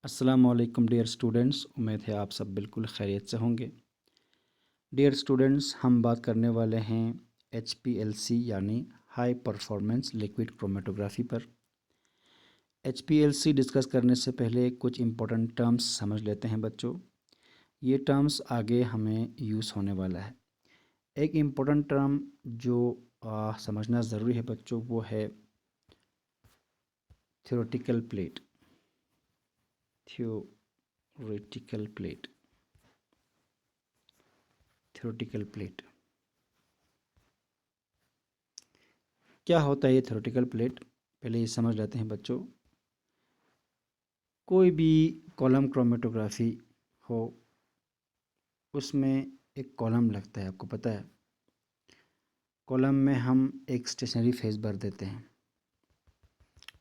अस्सलाम वालेकुम dear students, उम्मीद है आप सब बिल्कुल खैरियत से होंगे। डियर स्टूडेंट्स, हम बात करने वाले हैं HPLC यानी हाई परफॉर्मेंस लिक्विड क्रोमेटोग्राफी पर। HPLC डिस्कस करने से पहले कुछ इम्पोर्टेंट टर्म्स समझ लेते हैं बच्चों। ये टर्म्स आगे हमें यूज़ होने वाला है। एक इम्पोर्टेंट टर्म जो समझना ज़रूरी है बच्चों, वो है theoretical plate. Theoretical plate theoretical plate क्या होता है ये थ्योरेटिकल प्लेट? पहले ये समझ लेते हैं बच्चों। कोई भी कॉलम क्रोमेटोग्राफी हो, उसमें एक कॉलम लगता है, आपको पता है। कॉलम में हम एक स्टेशनरी फेस भर देते हैं।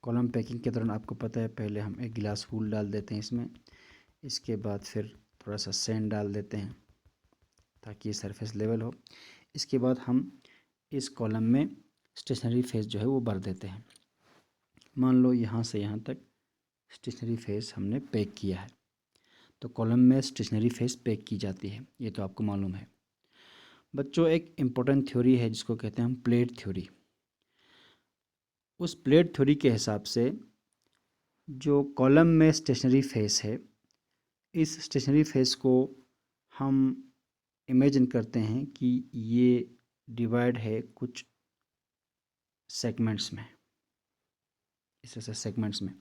कॉलम पैकिंग के दौरान आपको पता है, पहले हम एक गिलास फूल डाल देते हैं इसमें। इसके बाद फिर थोड़ा सा सैंड डाल देते हैं ताकि ये सरफेस लेवल हो। इसके बाद हम इस कॉलम में स्टेशनरी फेस जो है वो भर देते हैं। मान लो यहाँ से यहाँ तक स्टेशनरी फेस हमने पैक किया है, तो कॉलम में स्टेशनरी फेस पैक की जाती है, ये तो आपको मालूम है बच्चों। एक इम्पोर्टेंट थ्योरी है जिसको कहते हैं हम प्लेट थ्योरी। उस प्लेट थ्योरी के हिसाब से जो कॉलम में स्टेशनरी फेस है, इस स्टेशनरी फेस को हम इमेजिन करते हैं कि ये डिवाइड है कुछ सेगमेंट्स में। इस तरह से सेगमेंट्स में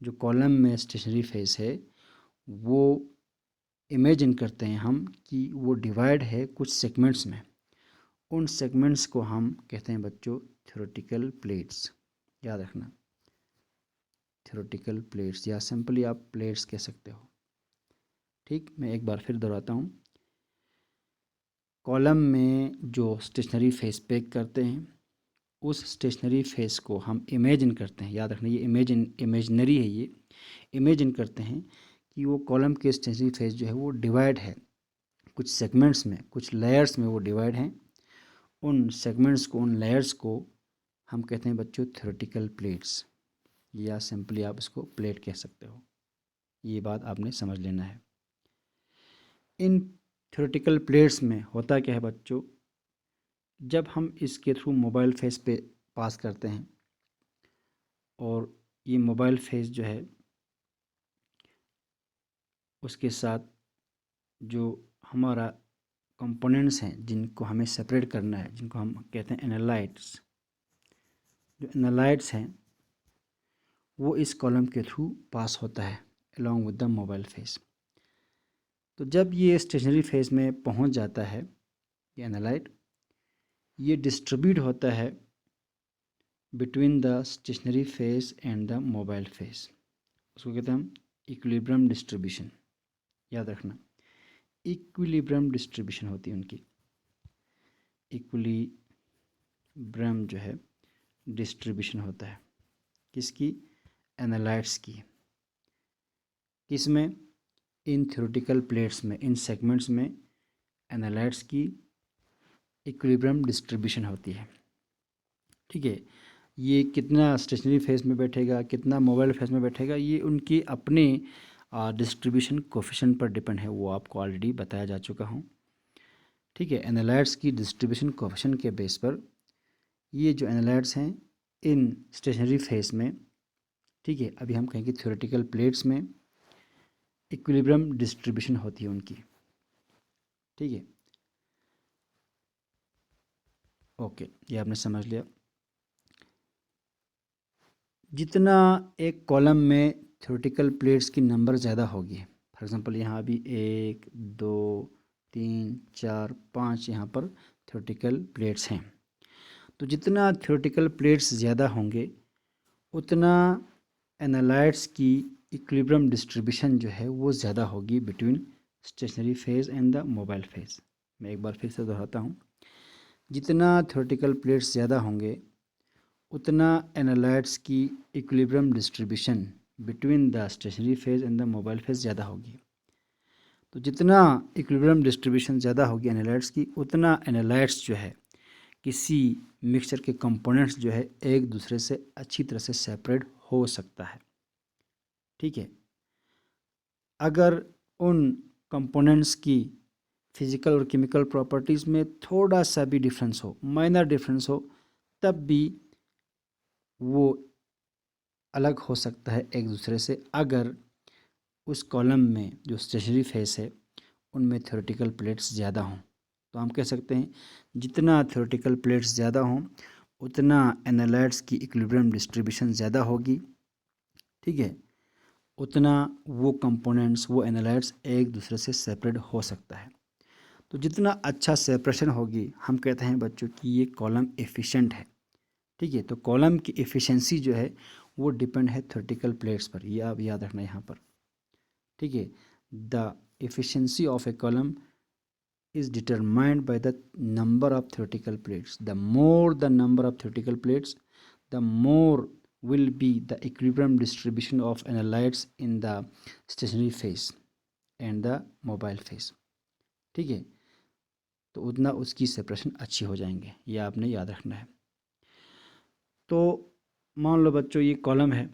जो कॉलम में स्टेशनरी फेस है, वो इमेजिन करते हैं हम कि वो डिवाइड है कुछ सेगमेंट्स में। उन सेगमेंट्स को हम कहते हैं बच्चों थ्योरेटिकल प्लेट्स। याद रखना, थ्योरेटिकल प्लेट्स या सिंपली आप प्लेट्स कह सकते हो। ठीक, मैं एक बार फिर दोहराता हूँ। कॉलम में जो स्टेशनरी फेस पैक करते हैं, उस स्टेशनरी फेस को हम इमेजिन करते हैं। याद रखना, ये इमेजनरी है। ये इमेजिन करते हैं कि वो कॉलम के स्टेशनरी फेस जो है वो डिवाइड है कुछ सेगमेंट्स में, कुछ लेयर्स में वो डिवाइड हैं। उन सेगमेंट्स को, उन लेयर्स को हम कहते हैं बच्चों थ्योरेटिकल प्लेट्स, या सिंपली आप इसको प्लेट कह सकते हो। ये बात आपने समझ लेना है। इन थ्योरेटिकल प्लेट्स में होता क्या है बच्चों, जब हम इसके थ्रू मोबाइल फेस पे पास करते हैं, और ये मोबाइल फेस जो है उसके साथ जो हमारा कंपोनेंट्स हैं जिनको हमें सेपरेट करना है, जिनको हम कहते हैं एनालाइट्स, जो एनालाइट्स हैं वो इस कॉलम के थ्रू पास होता है along with the mobile face. तो जब ये स्टेशनरी फेस में पहुंच जाता है ये एनालाइट, ये डिस्ट्रीब्यूट होता है between the stationary phase and the mobile phase. उसको कहते हैं हम इक्विलिब्रियम डिस्ट्रीब्यूशन। याद रखना, इक्विलिब्रियम डिस्ट्रीब्यूशन होती है उनकी। इक्विलिब्रियम जो है डिस्ट्रीब्यूशन होता है किसकी? एनालाइट्स की। किस में? इन थ्योरेटिकल प्लेट्स में, इन सेगमेंट्स में एनालाइट्स की इक्विलिब्रियम डिस्ट्रीब्यूशन होती है। ठीक है, ये कितना स्टेशनरी फेस में बैठेगा, कितना मोबाइल फेस में बैठेगा, ये उनकी अपने डिस्ट्रीब्यूशन कोफिशिएंट पर डिपेंड है। वो आपको ऑलरेडी बताया जा चुका हूँ। ठीक है, एनालाइट्स की डिस्ट्रीब्यूशन कोफिशिएंट के बेस पर ये जो एनालाइट्स हैं इन स्टेशनरी फेस में, ठीक है, अभी हम कहेंगे थ्योरेटिकल प्लेट्स में इक्विलिब्रियम डिस्ट्रीब्यूशन होती है उनकी। ठीक है, ओके, ये आपने समझ लिया। जितना एक कॉलम में थ्योरेटिकल प्लेट्स की नंबर ज़्यादा होगी, फॉर एग्जांपल यहाँ अभी 1 2 3 4 5 यहाँ पर थ्योरेटिकल प्लेट्स हैं, तो जितना थ्योरेटिकल प्लेट्स ज़्यादा होंगे उतना एनालाइट्स की इक्विलिब्रियम डिस्ट्रीब्यूशन जो है वो ज़्यादा होगी between stationary phase and the mobile phase. मैं एक बार फिर से दोहराता हूँ, जितना थ्योरेटिकल प्लेट्स ज़्यादा होंगे उतना एनालाइट्स की equilibrium distribution between the stationary phase and the mobile phase ज़्यादा होगी। तो जितना इक्विलिब्रियम डिस्ट्रीब्यूशन ज़्यादा होगी एनालाइट्स की, उतना एनालाइट्स जो है किसी मिक्सचर के कंपोनेंट्स जो है एक दूसरे से अच्छी तरह से सेपरेट हो सकता है। ठीक है, अगर उन कंपोनेंट्स की फिज़िकल और केमिकल प्रॉपर्टीज़ में थोड़ा सा भी डिफरेंस हो, माइनर डिफरेंस हो, तब भी वो अलग हो सकता है एक दूसरे से, अगर उस कॉलम में जो स्टेशनरी फेस है उनमें थ्योरेटिकल प्लेट्स ज़्यादा हों। तो हम कह सकते हैं जितना थ्योरेटिकल प्लेट्स ज़्यादा हों उतना एनालाइट्स की इक्विलिब्रियम डिस्ट्रीब्यूशन ज़्यादा होगी, ठीक है, उतना वो कंपोनेंट्स, वो एनालाइट्स एक दूसरे से सेपरेट हो सकता है। तो जितना अच्छा सेपरेशन होगी, हम कहते हैं बच्चों कि ये कॉलम एफिशिएंट है, ठीक है। तो कॉलम की एफिशिएंसी जो है वो डिपेंड है थ्योरेटिकल प्लेट्स पर, ये आप याद रखना यहाँ पर, ठीक है। The efficiency of A column is determined by the number of theoretical plates. The more the number of theoretical plates, the more will be the equilibrium distribution of analytes in the stationary phase and the mobile phase, ठीक है। तो उतना उसकी separation अच्छी हो जाएंगे, ये आपने याद रखना है। तो मान लो बच्चों ये कॉलम है,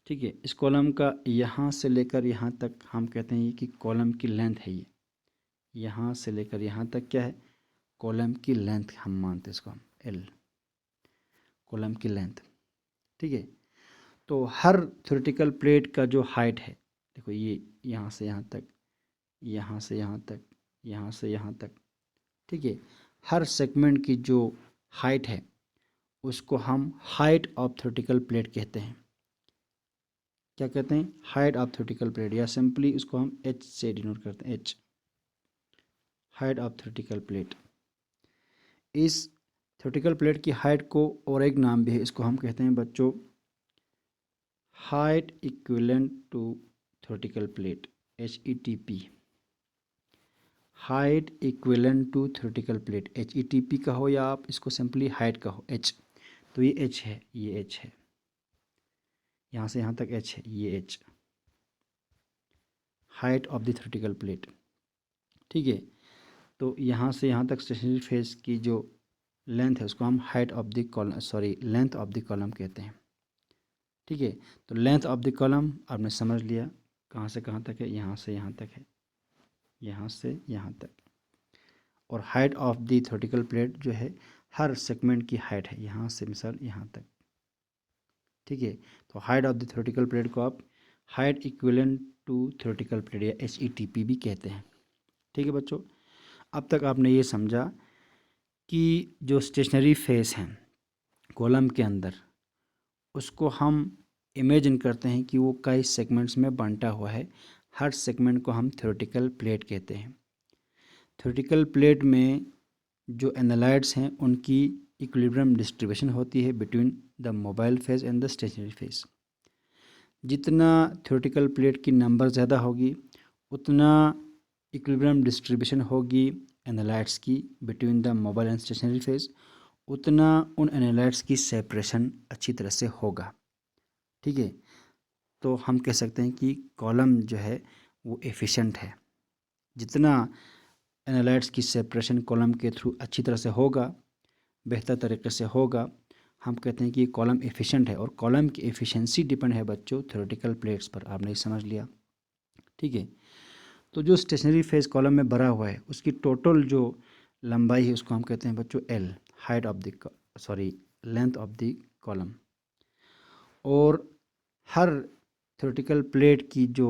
ठीक है, इस कॉलम का यहाँ से लेकर यहाँ तक हम कहते हैं कि कॉलम की लेंथ है, ये यहाँ से लेकर यहाँ तक क्या है, कॉलम की लेंथ हम मानते हैं इसको हम एल, कॉलम की लेंथ, ठीक है। तो हर थ्योरेटिकल प्लेट का जो हाइट है, देखो ये यहाँ से यहाँ तक, यहाँ से यहाँ तक, यहाँ से यहाँ तक, ठीक है, हर सेगमेंट की जो हाइट है उसको हम हाइट ऑफ थ्योरेटिकल प्लेट कहते हैं। क्या कहते हैं? हाइट ऑफ थ्योरेटिकल प्लेट, या सिंपली इसको हम एच से डिनोट करते हैं, H, height of theoretical plate. इस थ्योरेटिकल प्लेट की हाइट को और एक नाम भी है, इसको हम कहते हैं बच्चों height equivalent to theoretical plate, HETP, height equivalent to theoretical plate, HETP कहो या आप इसको सिंपली हाइट कहो, H। तो ये H है, ये H है, यहाँ से यहाँ तक H है, ये H, height of the theoretical plate, ठीक है। तो यहाँ से यहाँ तक स्टेशनरी फेस की जो लेंथ है उसको हम height of the column, sorry length of the column कहते हैं, ठीक है। तो लेंथ ऑफ द कॉलम आपने समझ लिया कहाँ से कहाँ तक है, यहाँ से यहाँ तक है, यहाँ से यहाँ तक। और height of the theoretical plate जो है हर सेगमेंट की हाइट है, यहाँ से मिसाल यहाँ तक, ठीक है। तो height of the theoretical plate को आप height equivalent to theoretical plate या HETP भी कहते हैं, ठीक है बच्चों। अब तक आपने ये समझा कि जो स्टेशनरी फेस हैं कॉलम के अंदर, उसको हम इमेजिन करते हैं कि वो कई सेगमेंट्स में बांटा हुआ है, हर सेगमेंट को हम थ्योरेटिकल प्लेट कहते हैं। थ्योरेटिकल प्लेट में जो एनालाइट्स हैं उनकी इक्विलिब्रियम डिस्ट्रीब्यूशन होती है between the mobile phase and the stationary phase. जितना थ्योरेटिकल प्लेट की नंबर ज़्यादा होगी उतना इक्विलिब्रियम डिस्ट्रीब्यूशन होगी एनालाइट्स की between the mobile and stationary phase, उतना उन एनालाइट्स की सेपरेशन अच्छी तरह से होगा, ठीक है। तो हम कह सकते हैं कि कॉलम जो है वो एफिशिएंट है। जितना एनालाइट्स की सेपरेशन कॉलम के थ्रू अच्छी तरह से होगा, बेहतर तरीके से होगा, हम कहते हैं कि कॉलम एफिशिएंट है। और कॉलम की एफिशिएंसी डिपेंड है बच्चों थ्योरेटिकल प्लेट्स पर, आपने ये समझ लिया, ठीक है। तो जो स्टेशनरी फेज कॉलम में भरा हुआ है उसकी टोटल जो लंबाई है उसको हम कहते हैं बच्चों L, height of the, sorry length of the column. और हर थ्योरेटिकल प्लेट की जो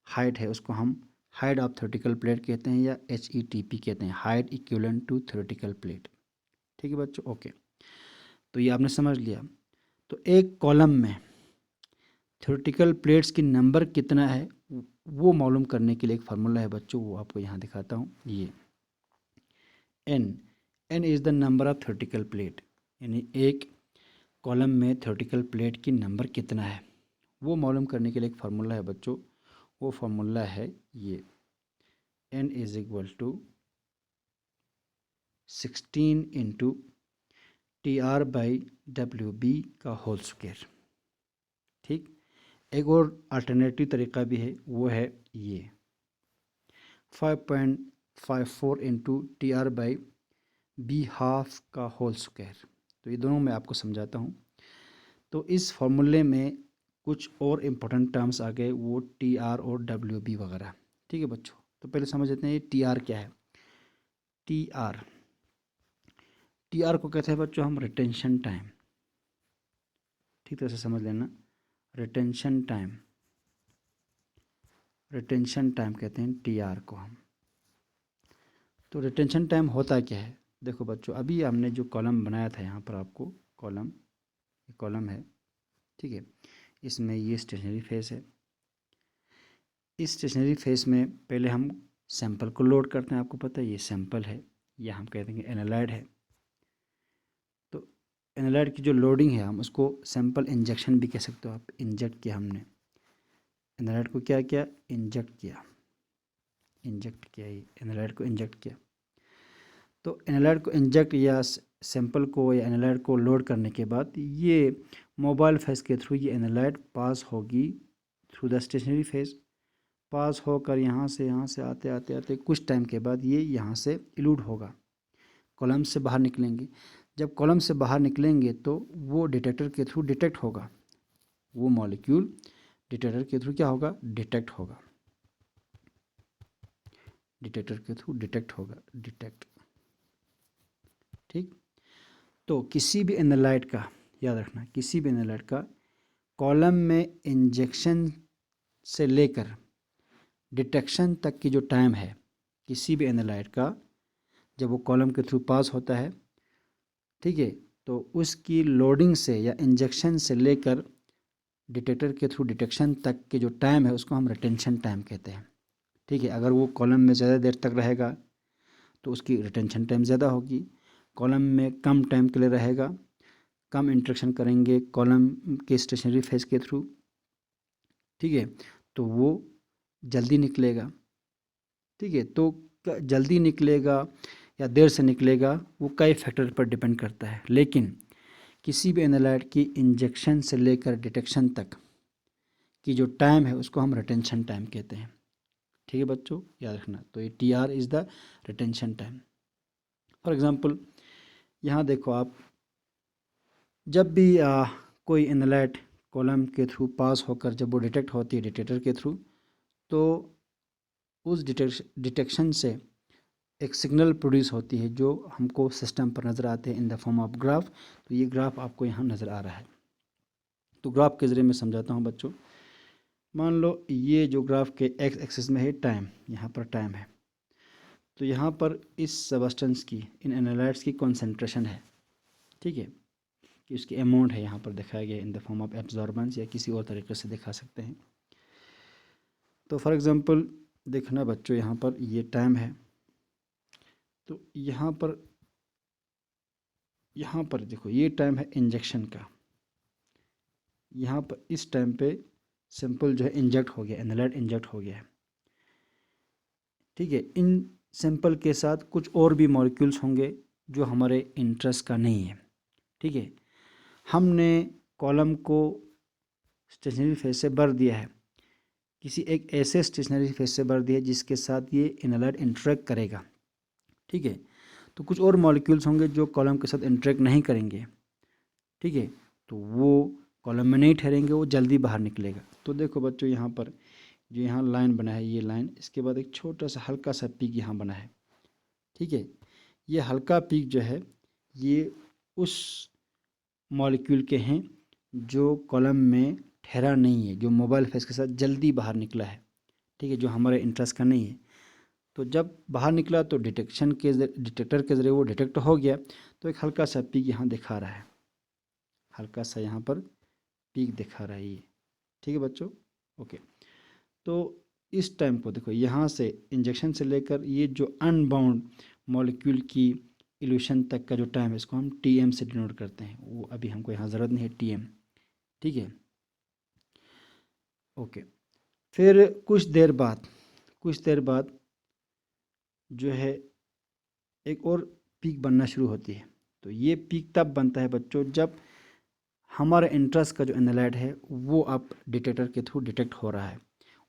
हाइट है उसको हम हाइट ऑफ थ्योरेटिकल प्लेट कहते हैं या HETP कहते हैं, height equivalent to theoretical plate, ठीक है बच्चों, ओके। तो ये आपने समझ लिया। तो एक कॉलम में थ्योरेटिकल प्लेट्स की नंबर कितना है वो मालूम करने के लिए एक फार्मूला है बच्चों, वो आपको यहाँ दिखाता हूँ। ये N is the number of theoretical plate, यानी एक कॉलम में थ्योरेटिकल प्लेट की नंबर कितना है वो मालूम करने के लिए एक फार्मूला है बच्चों। वो फार्मूला है ये, n is equal to 16 into TR/WB का होल स्क्वायर, ठीक। एक और अल्टरनेटिव तरीका भी है, वो है ये 5.54 इंटू TR/B हाफ का होल स्क्वायर। तो ये दोनों मैं आपको समझाता हूँ। तो इस फॉर्मूले में कुछ और इम्पोर्टेंट टर्म्स आ गए, वो TR और WB वगैरह। ठीक है बच्चों, तो पहले समझ लेते हैं ये TR क्या है। TR को कहते हैं बच्चों हम रिटेंशन टाइम। ठीक तरह से समझ लेना, रिटेंशन टाइम कहते हैं TR को हम। तो रिटेंशन टाइम होता क्या है, देखो बच्चों, अभी हमने जो कॉलम बनाया था यहाँ पर आपको कॉलम है, ठीक है, इसमें ये स्टेशनरी फेस है। इस स्टेशनरी फेस में पहले हम सैंपल को लोड करते हैं, आपको पता है ये सैंपल है, या हम कहते हैं कि एनालाइड है। तो एनालाइड की जो लोडिंग है हम उसको सैंपल इंजेक्शन भी कह सकते हो आप। इंजेक्ट किया हमने एनालाइड को, क्या किया, इंजेक्ट किया ये एनालाइड को इंजेक्ट किया। तो एनालाइड को इंजेक्ट या सैंपल को या एनालाइड को लोड करने के बाद ये मोबाइल फेस के थ्रू ये एनालाइड पास होगी थ्रू द स्टेशनरी फेस, पास होकर यहाँ से आते आते आते कुछ टाइम के बाद ये यहाँ से इलूड होगा, कॉलम से बाहर निकलेंगे। जब कॉलम से बाहर निकलेंगे तो वो डिटेक्टर के थ्रू डिटेक्ट होगा, वो मॉलिक्यूल डिटेक्टर के थ्रू क्या होगा, डिटेक्ट होगा, डिटेक्टर के थ्रू डिटेक्ट होगा, डिटेक्ट। ठीक, तो किसी भी एनालाइड का, याद रखना, किसी भी एनालाइड का कॉलम में इंजेक्शन से लेकर डिटेक्शन तक की जो टाइम है, किसी भी एनालाइड का जब वो कॉलम के थ्रू पास होता है, ठीक है, तो उसकी लोडिंग से या इंजेक्शन से लेकर डिटेक्टर के थ्रू डिटेक्शन तक के जो टाइम है उसको हम रिटेंशन टाइम कहते हैं। ठीक है, अगर वो कॉलम में ज़्यादा देर तक रहेगा तो उसकी रिटेंशन टाइम ज़्यादा होगी। कॉलम में कम टाइम के लिए रहेगा, कम इंटरेक्शन करेंगे कॉलम के स्टेशनरी फेस के थ्रू, ठीक है, तो वो जल्दी निकलेगा। ठीक है, तो जल्दी निकलेगा या देर से निकलेगा वो कई फैक्टर पर डिपेंड करता है, लेकिन किसी भी एनालाइड की इंजेक्शन से लेकर डिटेक्शन तक की जो टाइम है उसको हम रिटेंशन टाइम कहते हैं। ठीक है बच्चों, याद रखना। तो ये TR is the retention time. For example यहाँ देखो आप, जब भी कोई एनालाइड कॉलम के थ्रू पास होकर जब वो डिटेक्ट होती है डिटेक्टर के थ्रू, तो उस डिटेक्शन से एक सिग्नल प्रोड्यूस होती है जो हमको सिस्टम पर नज़र आते हैं in the form of graph. तो ये ग्राफ आपको यहाँ नज़र आ रहा है। तो ग्राफ के ज़रिए मैं समझाता हूँ बच्चों। मान लो ये जो ग्राफ के एक्स एक्सिस में है टाइम, यहाँ पर टाइम है, तो यहाँ पर इस सबस्टेंस की, इन एनालाइड्स की कॉन्सेंट्रेशन है, ठीक है, कि उसकी अमाउंट है, यहाँ पर दिखाया गया in the form of absorbance, या किसी और तरीके से दिखा सकते हैं। तो फॉर एग्ज़ाम्पल देखना बच्चों, यहाँ पर ये टाइम है, तो यहाँ पर देखो ये टाइम है इंजेक्शन का। यहाँ पर इस टाइम पे सैंपल जो है इंजेक्ट हो गया, एनालाइड इंजेक्ट हो गया है, ठीक है। इन सैंपल के साथ कुछ और भी मॉलिक्यूल्स होंगे जो हमारे इंटरेस्ट का नहीं है, ठीक है। हमने कॉलम को स्टेशनरी फेज से भर दिया है, किसी एक ऐसे स्टेशनरी फेज से भर दिया है जिसके साथ ये एनालाइड इंटरेक्ट करेगा, ठीक है। तो कुछ और मॉलिक्यूल्स होंगे जो कॉलम के साथ इंटरेक्ट नहीं करेंगे, ठीक है, तो वो कॉलम में नहीं ठहरेंगे, वो जल्दी बाहर निकलेगा। तो देखो बच्चों, यहाँ पर जो यहाँ लाइन बना है, ये लाइन, इसके बाद एक छोटा सा हल्का सा पीक यहाँ बना है, ठीक है। ये हल्का पीक जो है ये उस मॉलिक्यूल के हैं जो कॉलम में ठहरा नहीं है, जो मोबाइल फेस के साथ जल्दी बाहर निकला है, ठीक है, जो हमारे इंटरेस्ट का नहीं है। तो जब बाहर निकला तो डिटेक्टर के ज़रिए वो डिटेक्ट हो गया, तो एक हल्का सा पीक यहाँ दिखा रहा है, हल्का सा यहाँ पर पीक दिखा रहा है ये, ठीक है बच्चों, ओके। तो इस टाइम को देखो, यहाँ से इंजेक्शन से लेकर ये जो अनबाउंड मॉलिक्यूल की इल्यूशन तक का जो टाइम है इसको हम TM से डिनोट करते हैं, वो अभी हमको यहाँ ज़रूरत नहीं है TM, ठीक है, ओके। फिर कुछ देर बाद जो है एक और पीक बनना शुरू होती है। तो ये पीक तब बनता है बच्चों जब हमारा इंटरेस्ट का जो एनालाइड है वो अब डिटेक्टर के थ्रू डिटेक्ट हो रहा है,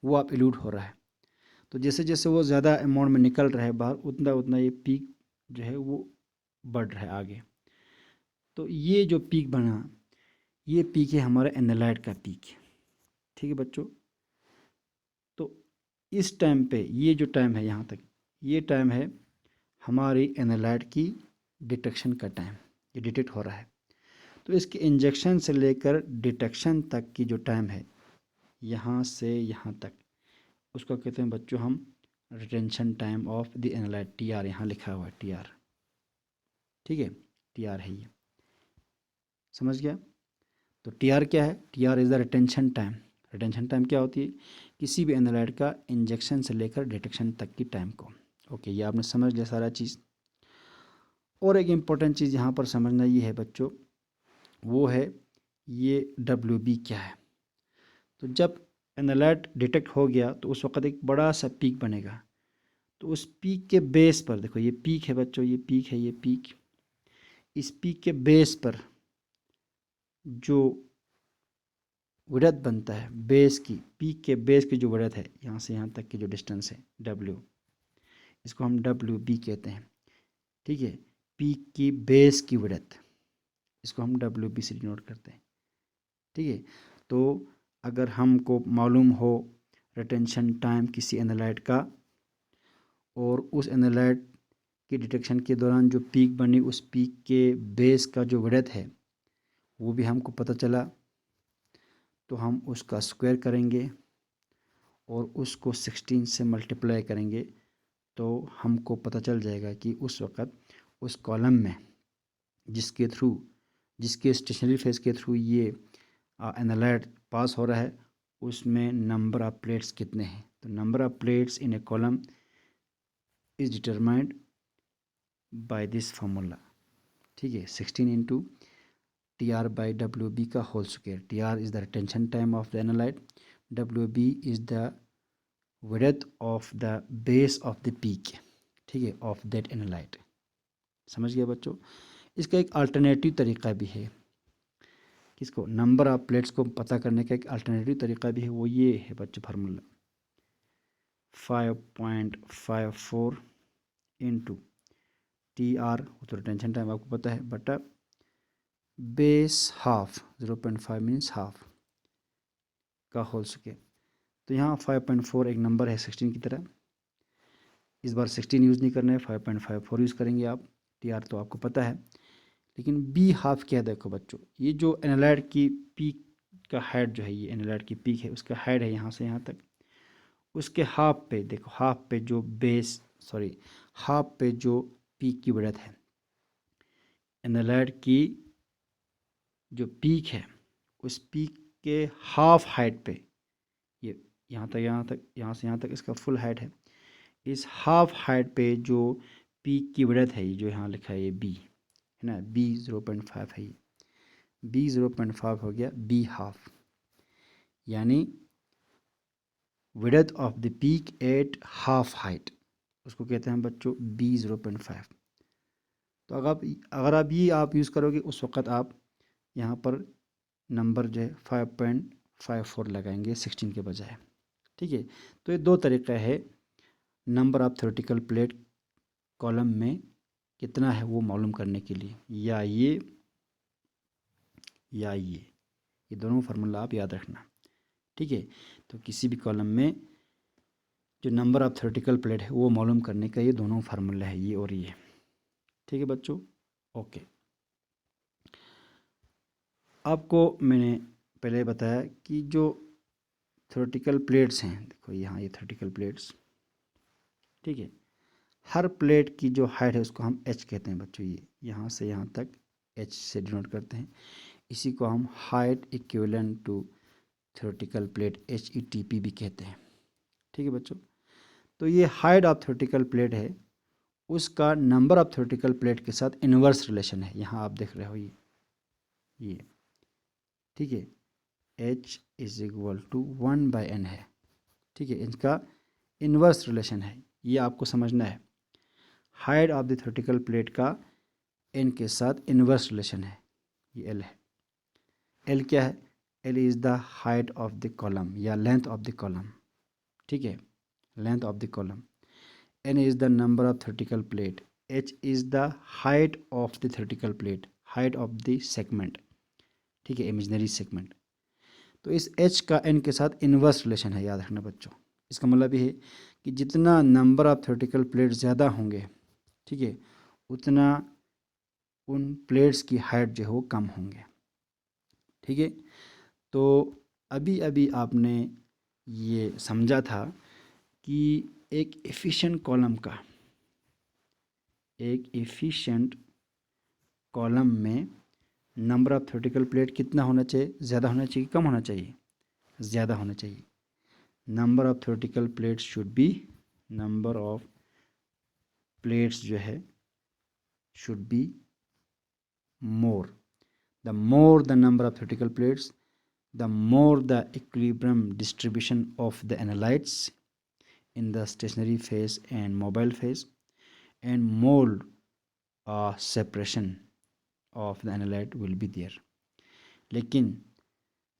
वो अब इल्यूड हो रहा है। तो जैसे जैसे वो ज़्यादा अमाउंट में निकल रहा है बाहर, उतना उतना ये पीक जो है वो बढ़ रहा है आगे। तो ये जो पीक बना, ये पीक है हमारा एनालाइड का पीक, ठीक है बच्चों। तो इस टाइम पे ये जो टाइम है यहाँ तक, ये टाइम है हमारी एनालाइट की डिटेक्शन का टाइम, ये डिटेक्ट हो रहा है। तो इसके इंजेक्शन से लेकर डिटेक्शन तक की जो टाइम है यहाँ से यहाँ तक, उसको कहते हैं बच्चों हम retention time of the analyte, T R यहाँ लिखा हुआ है, टी आर। ठीक है, टी आर है ये, समझ गया। तो टी आर क्या है? T R is the retention time. Retention time क्या होती है? किसी भी एनालाइट का इंजेक्शन से लेकर डिटेक्शन तक की टाइम को। ओके, ये आपने समझ लिया सारा चीज़। और एक इम्पॉर्टेंट चीज़ यहाँ पर समझना ये है बच्चों, वो है ये डब्ल्यू बी क्या है। तो जब एनालाइट डिटेक्ट हो गया तो उस वक्त एक बड़ा सा पीक बनेगा। तो उस पीक के बेस पर, देखो ये पीक है बच्चों, ये पीक है, ये पीक, इस पीक के बेस पर जो विड्थ बनता है, बेस की, पीक के बेस की जो विड्थ है, यहाँ से यहाँ तक की जो डिस्टेंस है डब्ल्यू, इसको हम डब्ल्यू बी कहते हैं। ठीक है, पीक की बेस की विड्थ, इसको हम डब्ल्यू बी से डिनोट करते हैं। ठीक है, तो अगर हमको मालूम हो रिटेंशन टाइम किसी एनालाइट का, और उस एनालाइट की डिटेक्शन के दौरान जो पीक बनी, उस पीक के बेस का जो विड्थ है वो भी हमको पता चला, तो हम उसका स्क्वायर करेंगे और उसको 16 से मल्टीप्लाई करेंगे, तो हमको पता चल जाएगा कि उस वक़्त उस कॉलम में जिसके स्टेशनरी फेज के थ्रू ये एनालाइट पास हो रहा है, उसमें नंबर ऑफ प्लेट्स कितने हैं। तो number of plates in a column is determined by this formula. ठीक है, 16 into T R by W B का whole square. T R is the retention time of the analyte, W B is the width of the base of the peak, ठीक है, of that analyte. समझ गया बच्चों। इसका एक alternative तरीका भी है, किसको, नंबर ऑफ प्लेट्स को पता करने का एक अल्टरनेटिव तरीका भी है, वो ये है बच्चों, फार्मूला 5.54 इंटू टी आर, तो रिटेंशन टाइम आपको पता है, बटा बेस हाफ, 0.5 मीन्स हाफ का होल स्क्वायर। तो यहाँ 5.4 एक नंबर है 16 की तरह, इस बार 16 यूज़ नहीं करना है, 5.54 यूज़ करेंगे आप। टी आर तो आपको पता है, लेकिन बी हाफ क्या है? देखो बच्चों, ये जो एनालाइट की पीक का हाइट जो है, ये एनालाइट की पीक है, उसका हाइट है यहाँ से यहाँ तक, उसके हाफ पे देखो, हाफ पे जो हाफ पे जो पीक की विड्थ है, एनालाइट की जो पीक है, उस पीक के हाफ हाइट पे, ये यहाँ तक, यहाँ तक, यहाँ से यहाँ तक इसका फुल हाइट है, इस हाफ हाइट पे जो पीक की विड्थ है, ये जो यहाँ लिखा है ये बी है ना, बी 0.5 है, ये बी 0.5 हो गया बी हाफ, यानी width of the peak at half height, उसको कहते हैं बच्चों बी 0.5। तो अगर आप ये आप यूज़ करोगे, उस वक़्त आप यहाँ पर नंबर जो है 5.54 लगाएंगे 16 के बजाय। ठीक है, तो ये दो तरीका है number of theoretical plate column में कितना है वो मालूम करने के लिए, या ये दोनों फार्मूला आप याद रखना। ठीक है, तो किसी भी कॉलम में जो नंबर ऑफ थ्योरेटिकल प्लेट है वो मालूम करने का ये दोनों फार्मूला है, ये और ये। ठीक है बच्चों, ओके। आपको मैंने पहले बताया कि जो थ्योरेटिकल प्लेट्स हैं, देखो यहाँ ये थ्योरेटिकल प्लेट्स, ठीक है, हर प्लेट की जो हाइट है उसको हम एच कहते हैं बच्चों, ये यहाँ से यहाँ तक एच से डिनोट करते हैं, इसी को हम height equivalent to theoretical plate HETP भी कहते हैं। ठीक है बच्चों, तो ये हाइट ऑफ थ्योरेटिकल प्लेट है, उसका नंबर ऑफ थ्योरेटिकल प्लेट के साथ इन्वर्स रिलेशन है, यहाँ आप देख रहे हो ये ठीक है, H is equal to 1/n है। ठीक है, इनका इन्वर्स रिलेशन है, ये आपको समझना है। Height of the theoretical plate का n के साथ इन्वर्स रिलेशन है, ये L है। L क्या है? L is the height of the column या लेंथ ऑफ द कॉलम। ठीक है, length of the column. N is the number of theoretical plate. H is the height of the theoretical plate, height of the segment. ठीक है, imaginary segment. तो इस H का N के साथ inverse relation है, याद रखना बच्चों। इसका मतलब ये है कि जितना नंबर ऑफ थ्योरेटिकल प्लेट ज़्यादा होंगे, ठीक है, उतना उन प्लेट्स की हाइट जो है वो कम होंगे, ठीक है। तो अभी अभी आपने ये समझा था कि एक एफिशिएंट कॉलम में नंबर ऑफ थ्योरेटिकल प्लेट कितना होना चाहिए, ज़्यादा होना चाहिए, कम होना चाहिए, ज़्यादा होना चाहिए। Number of theoretical plates should be, number of plates जो है should be more. The more the number of theoretical plates, the more the equilibrium distribution of the analytes in the stationary phase and mobile phase, and more separation of the analyte will be there। लेकिन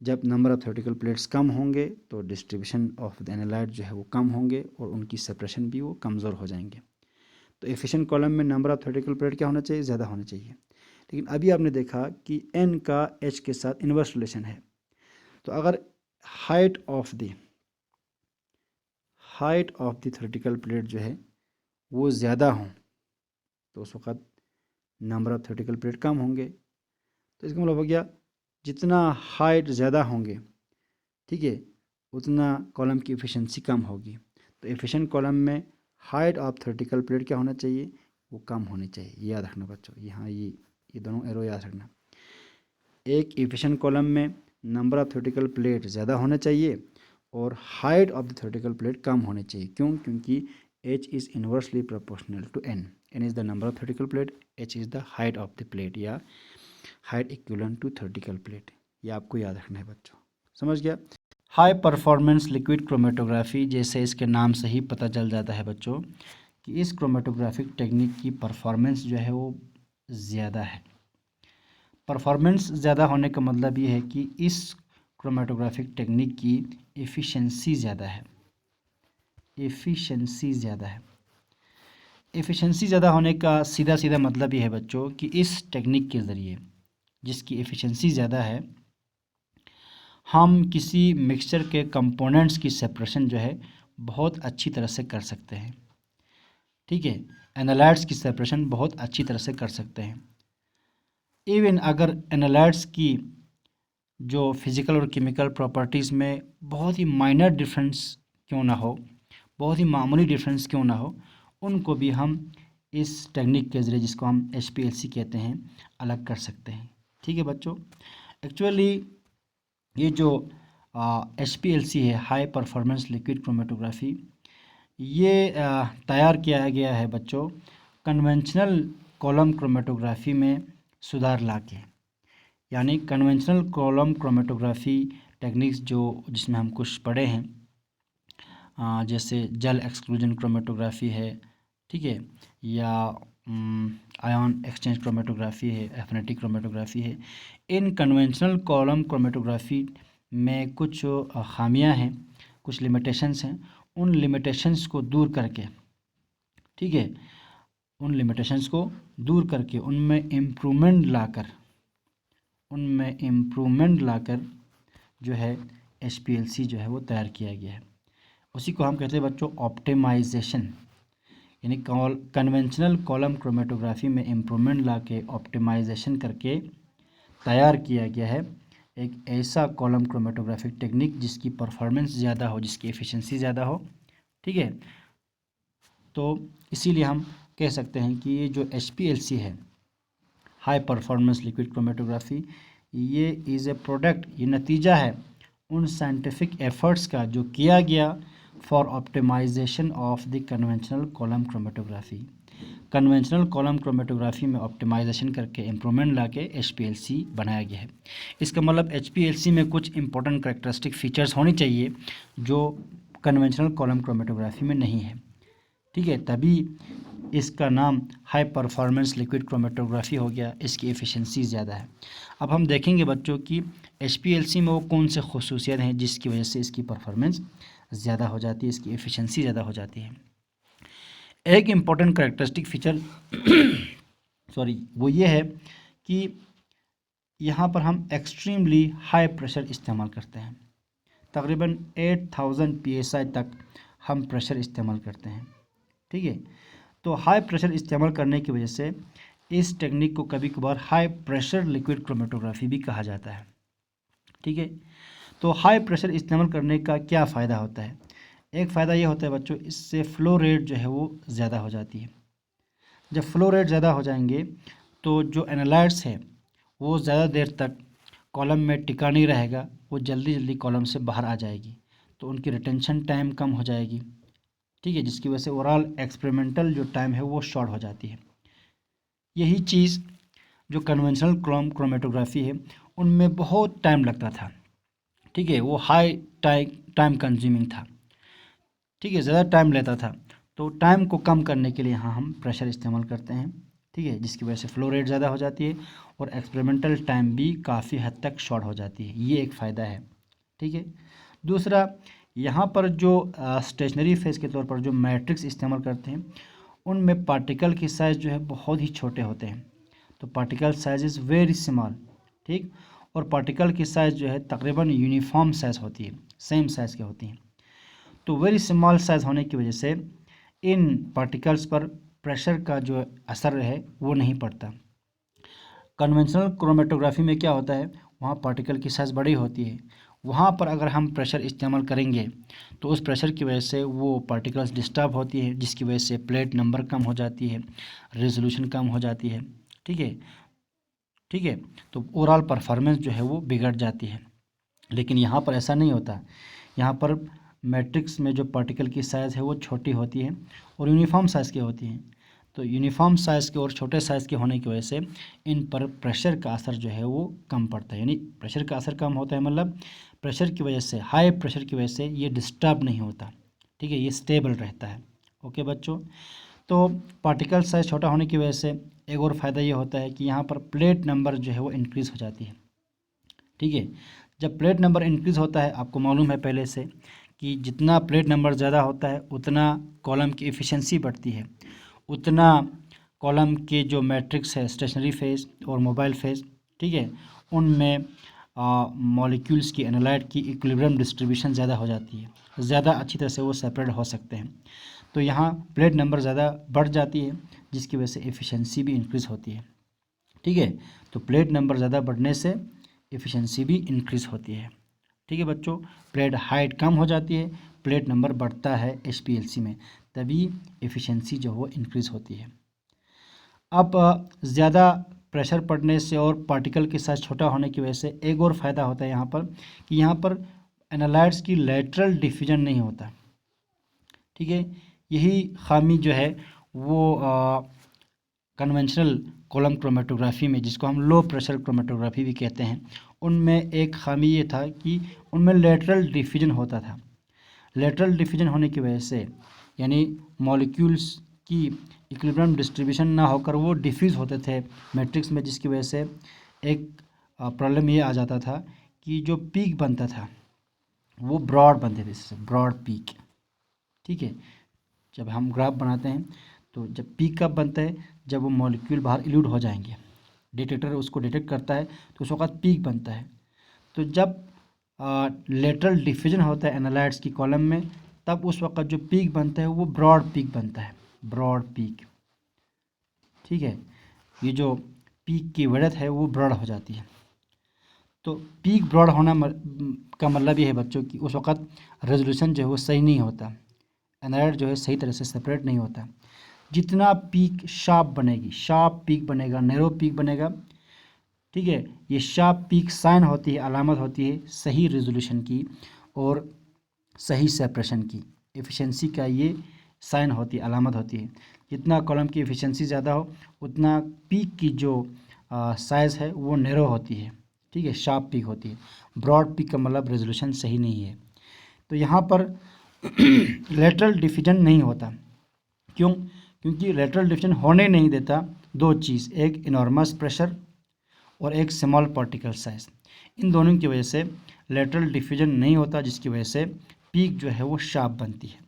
जब number of theoretical plates कम होंगे तो distribution of the analyte जो है वो कम होंगे और उनकी सेपरेशन भी वो कमज़ोर हो जाएंगे। तो एफिशिएंट कॉलम में नंबर ऑफ थ्योरेटिकल प्लेट क्या होना चाहिए, ज़्यादा होना चाहिए। लेकिन अभी आपने देखा कि एन का एच के साथ इन्वर्स रिलेशन है। तो अगर height of the theoretical plate जो है वो ज़्यादा हो तो उस वक़्त नंबर ऑफ थ्योरेटिकल प्लेट कम होंगे। तो इसका मतलब हो गया जितना हाइट ज़्यादा होंगे, ठीक है, उतना कॉलम की एफिशिएंसी कम होगी। तो एफिशिएंट कॉलम में हाइट ऑफ थ्योरेटिकल प्लेट क्या होना चाहिए, वो कम होनी चाहिए। ये याद रखना बच्चों, यहाँ ये दोनों एरो याद रखना। एक एफिशिएंट कॉलम में नंबर ऑफ थ्योरेटिकल प्लेट ज़्यादा होना चाहिए और height of the theoretical plate कम होनी चाहिए। क्यों? क्योंकि H is inversely proportional to N। N is the number of theoretical plate, H is the height of the plate या height equivalent to theoretical plate. ये आपको याद रखना है बच्चों, समझ गया। हाई परफॉर्मेंस लिक्विड क्रोमेटोग्राफी, जैसे इसके नाम से ही पता चल जाता है बच्चों कि इस क्रोमेटोग्राफिक टेक्निक की परफॉर्मेंस जो है वो ज़्यादा है। परफॉर्मेंस ज़्यादा होने का मतलब ये है कि इस क्रोमेटोग्राफिक टेक्निक की एफिशिएंसी ज़्यादा है। एफिशिएंसी ज़्यादा होने का सीधा सीधा मतलब ये है बच्चों कि इस टेक्निक के ज़रिए, जिसकी एफिशिएंसी ज़्यादा है, हम किसी मिक्सचर के कंपोनेंट्स की सेपरेशन जो है बहुत अच्छी तरह से कर सकते हैं, ठीक है। एनालाइट्स की सेपरेशन बहुत अच्छी तरह से कर सकते हैं। इवन अगर एनालाइट्स की जो फिज़िकल और केमिकल प्रॉपर्टीज़ में बहुत ही माइनर डिफरेंस क्यों ना हो, बहुत ही मामूली डिफरेंस क्यों ना हो, उनको भी हम इस टेक्निक के ज़रिए, जिसको हम HPLC कहते हैं, अलग कर सकते हैं, ठीक है बच्चों। एक्चुअली ये जो HPLC है, हाई परफॉर्मेंस लिक्विड क्रोमेटोग्राफी, ये तैयार किया गया है बच्चों कन्वेंशनल कॉलम क्रोमेटोग्राफी में सुधार लाके। यानी कन्वेंशनल कॉलम क्रोमेटोग्राफी टेक्निक्स जिसमें हम कुछ पढ़े हैं, जैसे जेल एक्सक्लूजन क्रोमेटोग्राफी है, ठीक है, या आयन एक्सचेंज क्रोमेटोग्राफी है, एफिनिटी क्रोमेटोग्राफी है। इन कन्वेंशनल कॉलम क्रोमेटोग्राफी में कुछ खामियां हैं, कुछ लिमिटेशंस हैं। उन लिमिटेशंस को दूर करके, ठीक है, उन लिमिटेशंस को दूर करके उनमें इम्प्रूवमेंट लाकर जो है HPLC जो है वो तैयार किया गया है। उसी को हम कहते हैं बच्चों ऑप्टिमाइजेशन। यानी कन्वेंशनल कॉलम क्रोमेटोग्राफी में इम्प्रूवमेंट ला के ऑप्टिमाइजेशन करके तैयार किया गया है एक ऐसा कॉलम क्रोमेटोग्राफिक टेक्निक जिसकी परफॉर्मेंस ज़्यादा हो, जिसकी एफिशिएंसी ज़्यादा हो, ठीक है। तो इसीलिए हम कह सकते हैं कि ये जो HPLC है, हाई परफॉर्मेंस लिक्विड क्रोमेटोग्राफी, ये इज़ ए प्रोडक्ट, ये नतीजा है उन साइंटिफिक एफर्ट्स का जो किया गया for optimisation of the conventional column chromatography. Conventional column chromatography में ऑप्टिमाइजेशन करके इम्प्रूवमेंट लाके HPLC बनाया गया है। इसका मतलब HPLC में कुछ इंपॉर्टेंट कैरेक्टरिस्टिक फीचर्स होनी चाहिए जो कन्वेंशनल कॉलम क्रोमेटोग्राफी में नहीं है, ठीक है, तभी इसका नाम हाई परफॉर्मेंस लिक्विड क्रोमेटोग्राफी हो गया, इसकी एफिशिएंसी ज़्यादा है। अब हम देखेंगे बच्चों कि HPLC में वो कौन से खसूसियत हैं जिसकी वजह से इसकी परफॉर्मेंस ज़्यादा हो जाती है, इसकी एफिशिएंसी ज़्यादा हो जाती है। एक इम्पॉर्टेंट कैरेक्टरिस्टिक फीचर वो ये है कि यहाँ पर हम एक्सट्रीमली हाई प्रेशर इस्तेमाल करते हैं। तकरीबन 8000 psi तक हम प्रेशर इस्तेमाल करते हैं। ठीक है, तो हाई प्रेशर इस्तेमाल करने की वजह से इस टेक्निक को कभी कभार हाई प्रेशर लिक्विड क्रोमेटोग्राफी भी कहा जाता है। ठीक है, तो हाई प्रेशर इस्तेमाल करने का क्या फ़ायदा होता है? एक फ़ायदा ये होता है बच्चों, इससे फ़्लो रेट जो है वो ज़्यादा हो जाती है। जब फ़्लो रेट ज़्यादा हो जाएंगे तो जो एनालाइट्स है वो ज़्यादा देर तक कॉलम में टिका नहीं रहेगा, वो जल्दी जल्दी कॉलम से बाहर आ जाएगी, तो उनकी रिटेंशन टाइम कम हो जाएगी। ठीक है, जिसकी वजह से ओवरऑल एक्सपेरिमेंटल जो टाइम है वो शॉर्ट हो जाती है। यही चीज़ जो कन्वेंशनल क्रोमेटोग्राफी है उनमें बहुत टाइम लगता था। ठीक है, वो हाई टाइम कंज्यूमिंग था। ठीक है, ज़्यादा टाइम लेता था, तो टाइम को कम करने के लिए यहाँ हम प्रेशर इस्तेमाल करते हैं। ठीक है, जिसकी वजह से फ़्लो रेट ज़्यादा हो जाती है और एक्सपेरिमेंटल टाइम भी काफ़ी हद तक शॉर्ट हो जाती है। ये एक फ़ायदा है। ठीक है, दूसरा, यहाँ पर जो स्टेशनरी फेज के तौर पर जो मैट्रिक्स इस्तेमाल करते हैं उनमें पार्टिकल की साइज़ जो है बहुत ही छोटे होते हैं। तो particle size is very small. ठीक, और पार्टिकल की साइज़ जो है तकरीबन यूनिफॉर्म साइज़ होती है, सेम साइज़ की होती हैं। तो वेरी स्मॉल साइज़ होने की वजह से इन पार्टिकल्स पर प्रेशर का जो असर है वो नहीं पड़ता। कन्वेंशनल क्रोमेटोग्राफी में क्या होता है, वहाँ पार्टिकल की साइज़ बड़ी होती है, वहाँ पर अगर हम प्रेशर इस्तेमाल करेंगे तो उस प्रेशर की वजह से वो पार्टिकल्स डिस्टर्ब होती है, जिसकी वजह से प्लेट नंबर कम हो जाती है, रेजोल्यूशन कम हो जाती है। ठीक है, ठीक है, तो ओवरऑल परफॉर्मेंस जो है वो बिगड़ जाती है। लेकिन यहाँ पर ऐसा नहीं होता। यहाँ पर मैट्रिक्स में जो पार्टिकल की साइज़ है वो छोटी होती है और यूनिफॉर्म साइज़ की होती हैं। तो यूनिफॉर्म साइज़ के और छोटे साइज़ के होने की वजह से इन पर प्रेशर का असर जो है वो कम पड़ता है। यानी प्रेशर का असर कम होता है, मतलब प्रेशर की वजह से, हाई प्रेशर की वजह से ये डिस्टर्ब नहीं होता। ठीक है, ये स्टेबल रहता है। ओके बच्चों, तो पार्टिकल साइज़ छोटा होने की वजह से एक और फ़ायदा ये होता है कि यहाँ पर प्लेट नंबर जो है वो इंक्रीज़ हो जाती है। ठीक है, जब प्लेट नंबर इंक्रीज़ होता है, आपको मालूम है पहले से कि जितना प्लेट नंबर ज़्यादा होता है उतना कॉलम की एफिशिएंसी बढ़ती है, उतना कॉलम के जो मैट्रिक्स है, स्टेशनरी फेज और मोबाइल फेज, ठीक है, उनमें मॉलिक्यूल्स की, एनालाइट की इक्विलिब्रियम डिस्ट्रीब्यूशन ज़्यादा हो जाती है, ज़्यादा अच्छी तरह से वो सेपरेट हो सकते हैं। तो यहाँ प्लेट नंबर ज़्यादा बढ़ जाती है, जिसकी वजह से एफिशिएंसी भी इंक्रीज़ होती है। ठीक है, तो प्लेट नंबर ज़्यादा बढ़ने से एफिशिएंसी भी इंक्रीज़ होती है। ठीक है बच्चों, प्लेट हाइट कम हो जाती है, प्लेट नंबर बढ़ता है HPLC में, तभी एफिशिएंसी जो वो इंक्रीज़ होती है। अब ज़्यादा प्रेशर पड़ने से और पार्टिकल के साइज छोटा होने की वजह से एक और फ़ायदा होता है यहाँ पर कि यहाँ पर एनालाइट्स की लेटरल डिफ्यूजन नहीं होता। ठीक है, यही खामी जो है वो कन्वेंशनल कॉलम क्रोमेटोग्राफी में, जिसको हम लो प्रेशर क्रोमेटोग्राफी भी कहते हैं, उनमें एक खामी ये था कि उनमें लेटरल डिफ्यूजन होता था। लेटरल डिफ्यूजन होने की वजह से, यानी मॉलिक्यूल्स की इक्विलिब्रियम डिस्ट्रीब्यूशन ना होकर वो डिफ्यूज़ होते थे मैट्रिक्स में, जिसकी वजह से एक प्रॉब्लम ये आ जाता था कि जो पीक बनता था वो ब्रॉड बनते थे, जैसे ब्रॉड पीक। ठीक है, जब हम ग्राफ बनाते हैं तो जब पीक कब बनता है, जब वो मॉलिक्यूल बाहर इल्यूड हो जाएंगे, डिटेक्टर उसको डिटेक्ट करता है तो उस वक्त पीक बनता है। तो जब लेटरल डिफ्यूजन होता है एनालाइट्स की कॉलम में, तब उस वक्त जो पीक बनता है वो ब्रॉड पीक बनता है, ब्रॉड पीक। ठीक है, ये जो पीक की विड्थ है वो ब्रॉड हो जाती है। तो पीक ब्रॉड होना का मतलब ये है बच्चों कि उस वक्त रेजोल्यूशन जो है वो सही नहीं होता, एनालाइट जो है सही तरह से सेपरेट नहीं होता। जितना पीक शार्प बनेगी, शार्प पीक बनेगा, नैरो पीक बनेगा, ठीक है, ये शार्प पीक साइन होती है, अलामत होती है सही रेजोल्यूशन की और सही सेपरेशन की, एफिशिएंसी का ये साइन होती है, अलामत होती है। जितना कॉलम की एफिशिएंसी ज़्यादा हो उतना पीक की जो साइज़ है वो नैरो होती है। ठीक है, शार्प पीक होती है। ब्रॉड पीक का मतलब रेजोल्यूशन सही नहीं है। तो यहाँ पर लेटरल डिफ्यूजन नहीं होता। क्यों? क्योंकि लेटरल डिफ्यूजन होने नहीं देता दो चीज़, एक इनॉर्मस प्रेशर और एक स्मॉल पार्टिकल साइज। इन दोनों की वजह से लेटरल डिफ्यूजन नहीं होता, जिसकी वजह से पीक जो है वो शार्प बनती है।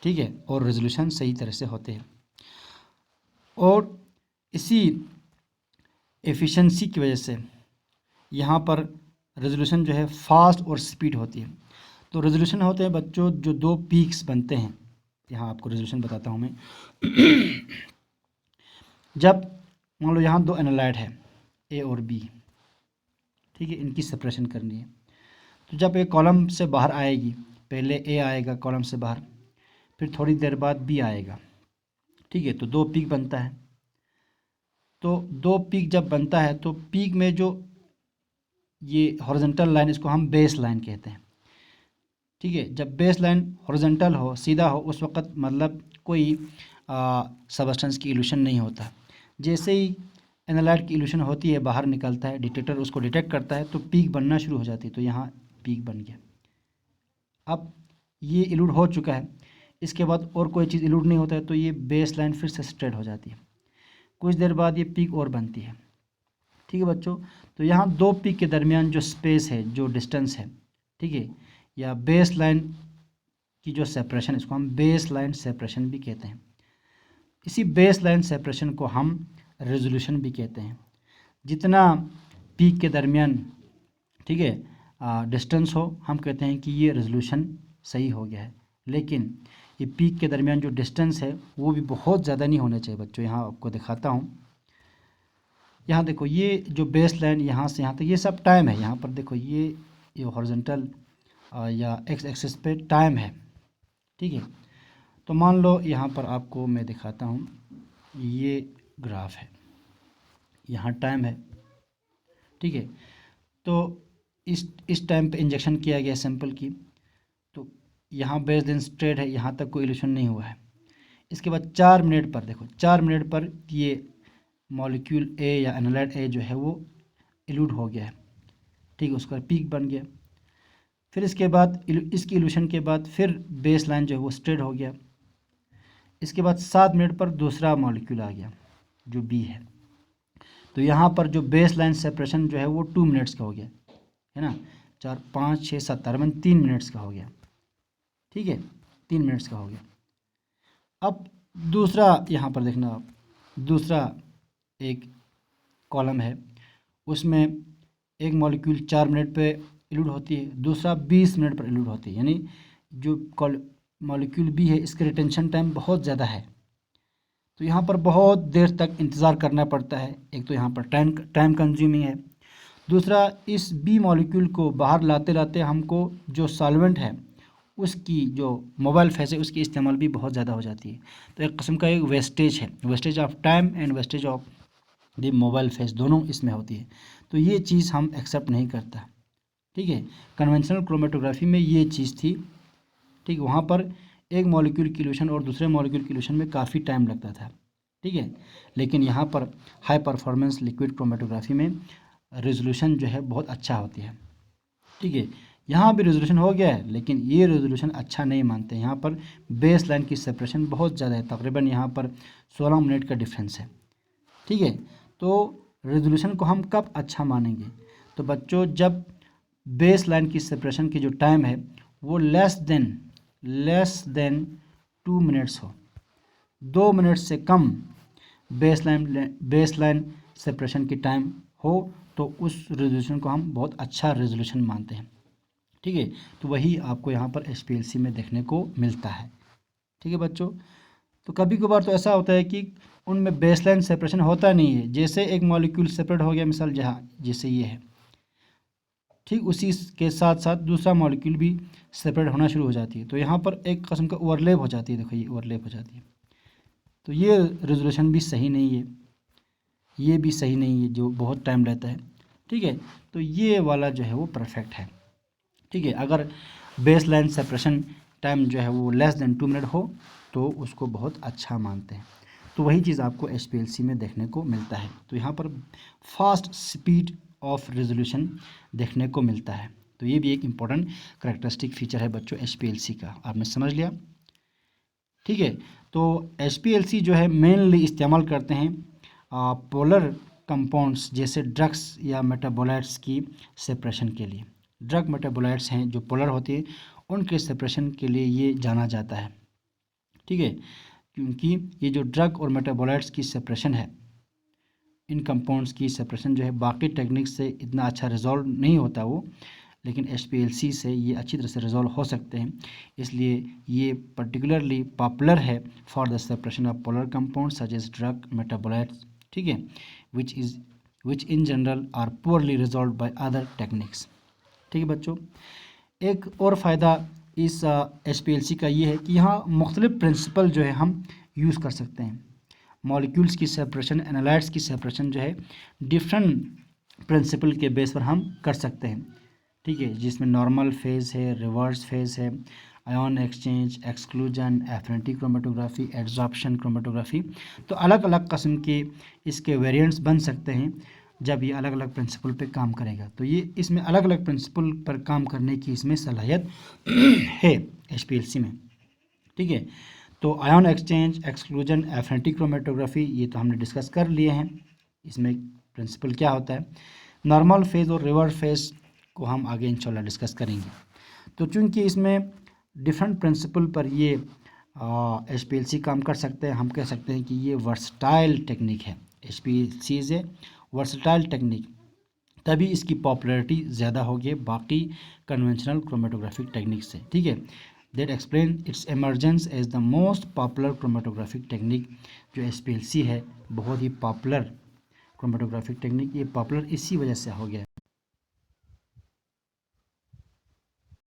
ठीक है, और रेजोल्यूशन सही तरह से होते हैं। और इसी एफिशिएंसी की वजह से यहाँ पर रेजोल्यूशन जो है फास्ट और स्पीड होती है। तो रेजोल्यूशन होते हैं बच्चों जो दो पीक्स बनते हैं, यहाँ आपको रेजोल्यूशन बताता हूँ मैं। जब मान लो यहाँ दो एनालाइट है ए और बी, ठीक है, इनकी सेपरेशन करनी है। तो जब एक कॉलम से बाहर आएगी, पहले ए आएगा कॉलम से बाहर, फिर थोड़ी देर बाद बी आएगा, ठीक है, तो दो पीक बनता है। तो दो पीक जब बनता है तो पीक में जो ये हॉरिजॉन्टल लाइन, इसको हम बेस लाइन कहते हैं, ठीक है। जब बेस लाइन हॉरिजॉन्टल हो, सीधा हो, उस वक्त मतलब कोई सबस्टेंस की इल्यूशन नहीं होता। जैसे ही एनालाइट की इल्यूशन होती है, बाहर निकलता है, डिटेक्टर उसको डिटेक्ट करता है, तो पीक बनना शुरू हो जाती है। तो यहाँ पीक बन गया। अब ये इल्यूड हो चुका है, इसके बाद और कोई चीज़ इल्यूड नहीं होता है, तो ये बेस लाइन फिर से स्ट्रेट हो जाती है। कुछ देर बाद ये पीक और बनती है, ठीक है बच्चों। तो यहाँ दो पीक के दरमियान जो स्पेस है, जो डिस्टेंस है, ठीक है, या बेस लाइन की जो सेपरेशन, इसको हम बेस लाइन सेपरेशन भी कहते हैं। इसी बेस लाइन सेपरेशन को हम रेजोल्यूशन भी कहते हैं। जितना पीक के दरमियान, ठीक है, डिस्टेंस हो, हम कहते हैं कि ये रेजोल्यूशन सही हो गया है। लेकिन ये पीक के दरमियान जो डिस्टेंस है वो भी बहुत ज़्यादा नहीं होना चाहिए बच्चों। यहाँ आपको दिखाता हूँ, यहाँ देखो, ये जो बेस लाइन यहाँ से यहाँ तक ये सब टाइम है। यहाँ पर देखो, ये हॉरिजॉन्टल या एक्स एक्सिस पे टाइम है, ठीक है। तो मान लो यहाँ पर आपको मैं दिखाता हूँ, ये ग्राफ है, यहाँ टाइम है, ठीक है। तो इस टाइम पे इंजेक्शन किया गया सैंपल की, तो यहाँ बेस लाइन स्ट्रेट है, यहाँ तक कोई इल्यूशन नहीं हुआ है। इसके बाद 4 मिनट पर देखो, 4 मिनट पर ये मॉलिक्यूल ए या एनालाइट ए जो है वो इल्यूड हो गया है, ठीक है, उसका पीक बन गया। फिर इसके बाद इसकी इल्यूशन के बाद फिर बेस लाइन जो है वो स्ट्रेट हो गया। इसके बाद 7 मिनट पर दूसरा मॉलिक्यूल आ गया जो बी है। तो यहाँ पर जो बेस लाइन सेपरेशन जो है वो 2 मिनट्स का हो गया, है ना। 4 5 6 7 अरबन 3 मिनट्स का हो गया, ठीक है, 3 मिनट्स का हो गया। अब दूसरा यहाँ पर देखना आप, दूसरा एक कॉलम है, उसमें एक मॉलिक्यूल 4 मिनट पे इल्यूड होती है, दूसरा 20 मिनट पर इल्यूड होती है। यानी जो मॉलिक्यूल बी है, इसका रिटेंशन टाइम बहुत ज़्यादा है। तो यहाँ पर बहुत देर तक इंतज़ार करना पड़ता है। एक तो यहाँ पर टाइम कंज्यूमिंग है, दूसरा इस बी मॉलिक्यूल को बाहर लाते लाते हमको जो सॉल्वेंट है उसकी जो मोबाइल फेज है उसकी इस्तेमाल भी बहुत ज़्यादा हो जाती है। तो एक किस्म का एक वेस्टेज है, wastage of time and wastage of the mobile phase, दोनों इसमें होती है। तो ये चीज़ हम एक्सेप्ट नहीं करता, ठीक है। कन्वेंशनल क्रोमेटोग्राफी में ये चीज़ थी, ठीक, वहाँ पर एक मॉलिक्यूल की इल्यूशन और दूसरे मॉलिक्यूल की इल्यूशन में काफ़ी टाइम लगता था, ठीक है। लेकिन यहाँ पर हाई परफॉर्मेंस लिक्विड क्रोमेटोग्राफी में रेजोल्यूशन जो है बहुत अच्छा होती है, ठीक है। यहाँ भी रेजोल्यूशन हो गया है, लेकिन ये रेजोल्यूशन अच्छा नहीं मानते। यहाँ पर बेस लाइन की सेपरेशन बहुत ज़्यादा है, तकरीबन यहाँ पर 16 मिनट का डिफरेंस है, ठीक है। तो रेजोल्यूशन को हम कब अच्छा मानेंगे? तो बच्चों, जब बेस लाइन की सेपरेशन की जो टाइम है वो लेस देन 2 मिनट्स हो, 2 मिनट से कम बेस लाइन सेपरेशन की टाइम हो, तो उस रेजोल्यूशन को हम बहुत अच्छा रेजोल्यूशन मानते हैं, ठीक है। तो वही आपको यहाँ पर HPLC में देखने को मिलता है, ठीक है बच्चों। तो कभी कभार तो ऐसा होता है कि उनमें बेसलाइन सेपरेशन होता नहीं है। जैसे एक मॉलिक्यूल सेपरेट हो गया, मिसाल जहाँ जैसे ये है, ठीक, उसी के साथ साथ दूसरा मॉलिक्यूल भी सेपरेट होना शुरू हो जाती है। तो यहाँ पर एक किस्म का ओवरलैप हो जाती है, देखो ये ओवरलैप हो जाती है। तो ये रेजोल्यूशन भी सही नहीं है, ये भी सही नहीं है, जो बहुत टाइम लेता है, ठीक है। तो ये वाला जो है वो परफेक्ट है, ठीक है। अगर बेस लाइन सेपरेशन टाइम जो है वो लेस देन 2 मिनट हो तो उसको बहुत अच्छा मानते हैं। तो वही चीज़ आपको HPLC में देखने को मिलता है। तो यहाँ पर फास्ट स्पीड ऑफ रेजोल्यूशन देखने को मिलता है। तो ये भी एक इम्पॉर्टेंट करेक्टरिस्टिक फीचर है बच्चों HPLC का, आपने समझ लिया, ठीक है। तो HPLC जो है मेनली इस्तेमाल करते हैं पोलर कंपाउंड्स जैसे ड्रग्स या मेटाबोलाइट्स की सेपरेशन के लिए। ड्रग मेटाबोलाइट्स हैं जो पोलर होती है, उनके सेपरेशन के लिए ये जाना जाता है, ठीक है। क्योंकि ये जो ड्रग और मेटाबोलाइट्स की सेपरेशन है इन कंपाउंड्स की सेपरेशन जो है बाकी टेक्निक से इतना अच्छा रिजॉल्व नहीं होता वो, लेकिन HPLC से ये अच्छी तरह से रिजॉल्व हो सकते हैं। इसलिए ये पर्टिकुलरली पॉपुलर है for the separation of polar compound such as drug metabolites, ठीक है, which in general are poorly resolve by other techniques. ठीक है बच्चों, एक और फ़ायदा इस HPLC का ये है कि यहाँ मुख्तलिफ प्रिंसिपल जो है हम यूज़ कर सकते हैं। मॉलिक्यूल्स की सेपरेशन, एनालाइट्स की सेपरेशन जो है डिफरेंट प्रिंसिपल के बेस पर हम कर सकते हैं, ठीक है, जिसमें नॉर्मल फेज़ है, रिवर्स फेज़ है, ion exchange, exclusion, affinity chromatography, adsorption chromatography. तो अलग अलग किस्म के इसके वेरिएंट्स बन सकते हैं जब ये अलग अलग प्रिंसिपल पे काम करेगा। तो ये इसमें अलग अलग प्रिंसिपल पर काम करने की इसमें सलाहियत है HPLC में, ठीक है। तो ion exchange, exclusion, affinity chromatography ये तो हमने डिस्कस कर लिए हैं। इसमें प्रिंसिपल क्या होता है, नॉर्मल फेज़ और रिवर्स फेज़ को हम आगे इंशाल्लाह डिस्कस करेंगे। तो चूंकि इसमें डिफरेंट प्रिंसिपल पर ये HPLC काम कर सकते हैं, हम कह सकते हैं कि ये वर्सटाइल टेक्निक है। HPLC is a versatile technique, तभी इसकी पॉपुलैरिटी ज़्यादा होगी बाकी कन्वेंशनल क्रोमेटोग्राफिक टेक्निक से, ठीक है। That explain its emergence as the most popular chromatographic technique. जो HPLC है बहुत ही पॉपुलर क्रोमेटोग्राफिक टेक्निक, ये पॉपुलर इसी वजह से हो गया है।